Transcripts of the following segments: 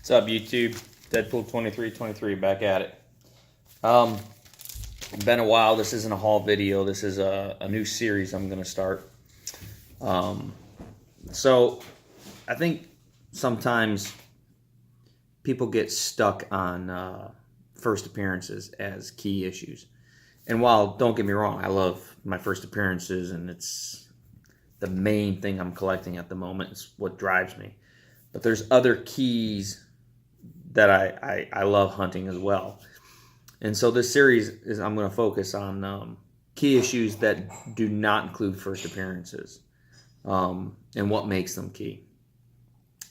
What's up, YouTube? Deadpool 2323 back at it. Been a while. This isn't a haul video. This is a new series I'm going to start. So I think sometimes people get stuck on first appearances as key issues. And while, don't get me wrong, I love my first appearances and it's the main thing I'm collecting at the moment. It's what drives me. But there's other keys that I love hunting as well. And so this series is I'm going to focus on key issues that do not include first appearances and what makes them key.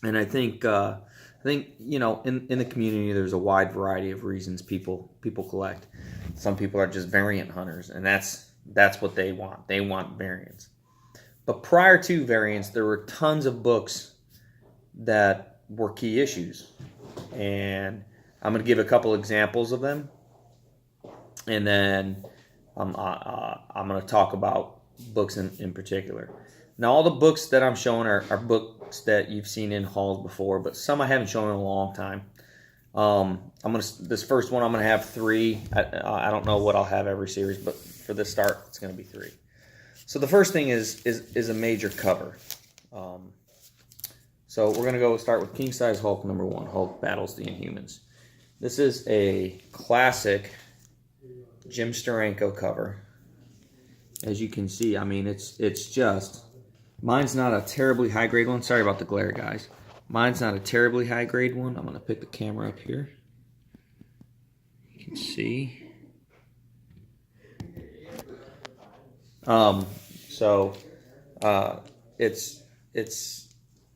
And I think you know, in the community there's a wide variety of reasons people collect. Some people are just variant hunters, and that's what they want. They want variants. But prior to variants, there were tons of books that were key issues. And I'm going to give a couple examples of them. And then I'm going to talk about books in particular. Now, all the books that I'm showing are books that you've seen in hauls before, but some I haven't shown in a long time. This first one, I'm going to have 3. I don't know what I'll have every series, but for this start, it's going to be 3. So the first thing is a major cover. So we're going to start with King Size Hulk #1, Hulk Battles the Inhumans. This is a classic Jim Steranko cover. As you can see, I mean, it's just, mine's not a terribly high grade one. Sorry about the glare, guys. Mine's not a terribly high grade one. I'm going to pick the camera up here. You can see. It's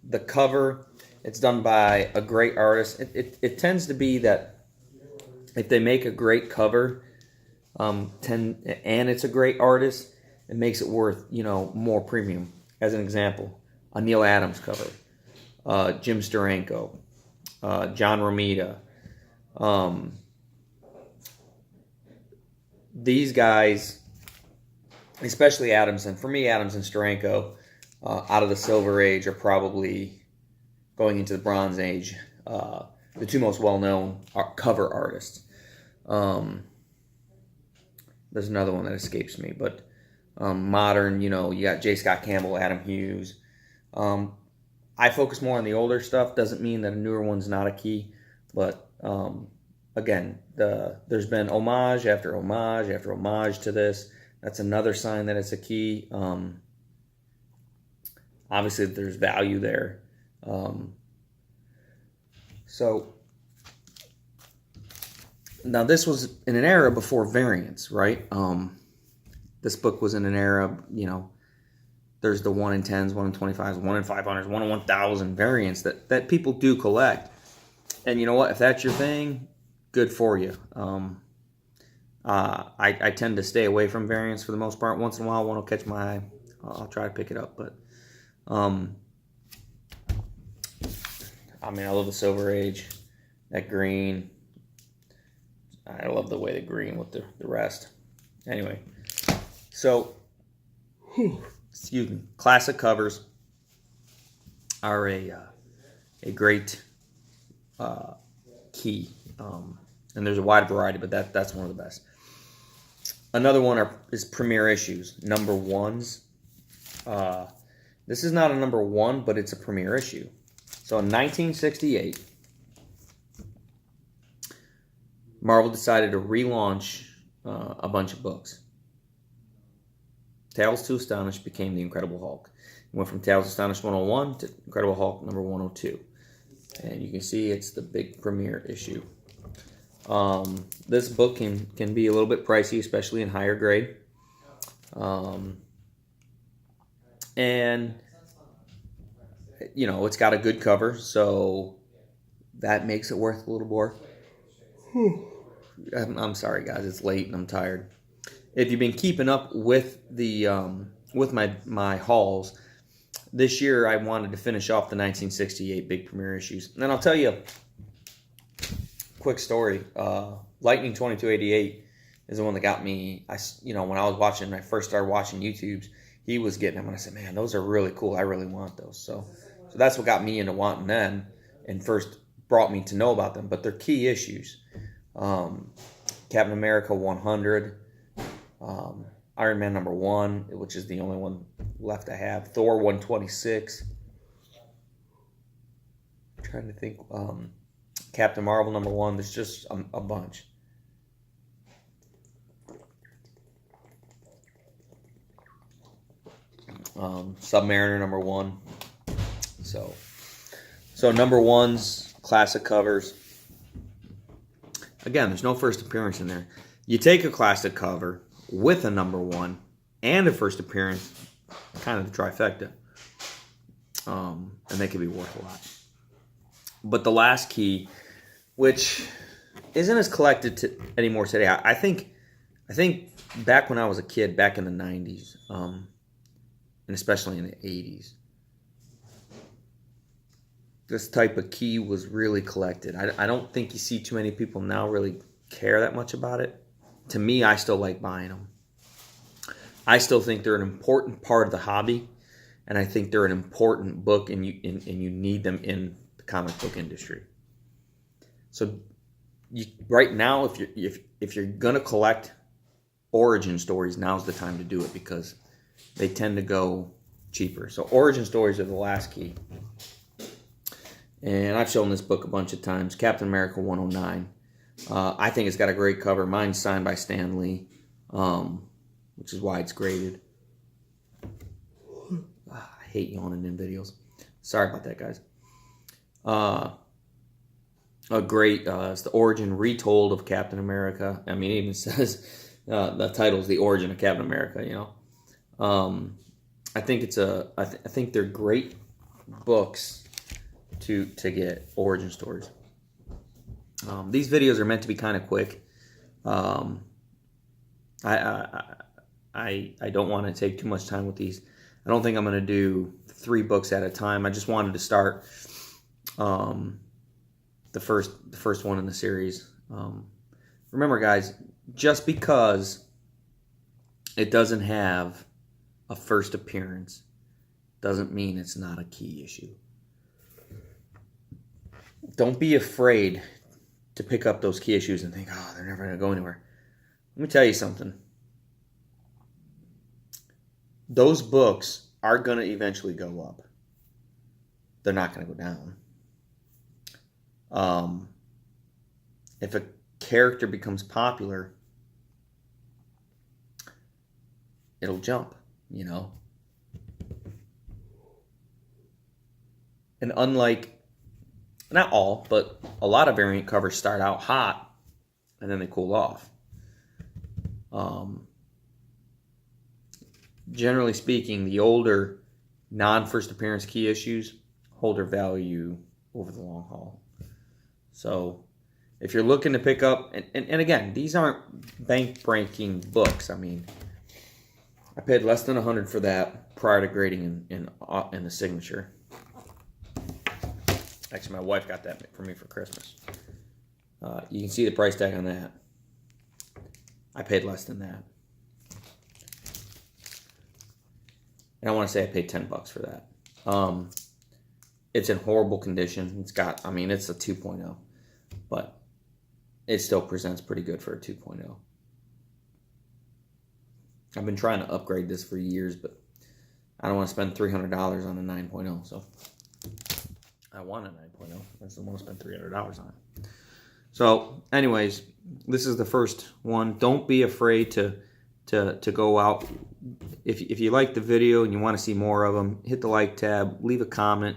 the cover. It's done by a great artist. It tends to be that if they make a great cover, and it's a great artist, it makes it worth, you know, more premium. As an example, a Neal Adams cover, Jim Steranko, John Romita. These guys, especially Adams, and for me, Adams and Steranko, out of the Silver Age, are probably going into the Bronze Age, the 2 most well-known cover artists. There's another one that escapes me, but modern, you know, you got J. Scott Campbell, Adam Hughes. I focus more on the older stuff. Doesn't mean that a newer one's not a key, but again, there's been homage after homage after homage to this. That's another sign that it's a key. Obviously, there's value there. So now this was in an era before variants, right? This book was in an era, you know, there's the 1 in 10s, 1 in 25s, 1 in 500s, 1 in 1,000 variants that people do collect. And you know what? If that's your thing, good for you. I tend to stay away from variants for the most part. Once in a while, one will catch my eye. I'll try to pick it up, but I mean, I love the Silver Age, that green. I love the way the green with the rest. Anyway, so, excuse me, classic covers are a great key, and there's a wide variety, but that's one of the best. Another one is premier issues, #1s. This is not a #1, but it's a premier issue. So in 1968, Marvel decided to relaunch a bunch of books. Tales to Astonish became the Incredible Hulk. It went from Tales to Astonish 101 to Incredible Hulk #102. And you can see it's the big premiere issue. This book can be a little bit pricey, especially in higher grade. And, you know, it's got a good cover, so that makes it worth a little more. I'm sorry, guys. It's late and I'm tired. If you've been keeping up with the with my hauls, this year I wanted to finish off the 1968 big premiere issues. And then I'll tell you a quick story. Lightning 2288 is the one that got me. When I first started watching YouTube's, he was getting them, and I said, "Man, those are really cool. I really want those." So that's what got me into wanting them and first brought me to know about them, but they're key issues. Captain America 100, Iron Man #1, which is the only one left I have. Thor 126. I'm trying to think. Captain Marvel #1. There's just a bunch. Submariner #1. So #1s, classic covers. Again, there's no first appearance in there. You take a classic cover with a #1 and a first appearance, kind of the trifecta, and they could be worth a lot. But the last key, which isn't as collected anymore today, I think back when I was a kid, back in the 90s, and especially in the 80s, this type of key was really collected. I don't think you see too many people now really care that much about it. To me, I still like buying them. I still think they're an important part of the hobby, and I think they're an important book, and you need them in the comic book industry. So right now, if you're gonna collect origin stories, now's the time to do it, because they tend to go cheaper. So origin stories are the last key. And I've shown this book a bunch of times, Captain America 109. I think it's got a great cover. Mine's signed by Stan Lee, which is why it's graded. I hate yawning in videos. Sorry about that, guys. It's the origin retold of Captain America. I mean, it even says the title's The Origin of Captain America, you know. I think I think they're great books to get origin stories. These videos are meant to be kind of quick. I don't want to take too much time with these. I don't think I'm going to do 3 books at a time. I just wanted to start the first one in the series. Remember, guys, just because it doesn't have a first appearance doesn't mean it's not a key issue. Don't be afraid to pick up those key issues and think, oh, they're never going to go anywhere. Let me tell you something. Those books are going to eventually go up. They're not going to go down. If a character becomes popular, it'll jump, you know. And unlike, not all, but a lot of variant covers start out hot and then they cool off. Generally speaking, the older non-first appearance key issues hold their value over the long haul. So if you're looking to pick up, and again, these aren't bank-breaking books. I mean, I paid less than $100 for that prior to grading in the signature. Actually, my wife got that for me for Christmas. You can see the price tag on that. I paid less than that. And I want to say I paid $10 for that. It's in horrible condition. It's got, I mean, it's a 2.0, but it still presents pretty good for a 2.0. I've been trying to upgrade this for years, but I don't want to spend $300 on a 9.0, so I want a 9.0. I just don't want to spend $300 on it. So, anyways, this is the first one. Don't be afraid to go out. If you like the video and you want to see more of them, hit the like tab, leave a comment,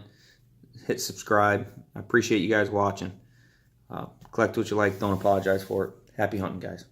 hit subscribe. I appreciate you guys watching. Collect what you like. Don't apologize for it. Happy hunting, guys.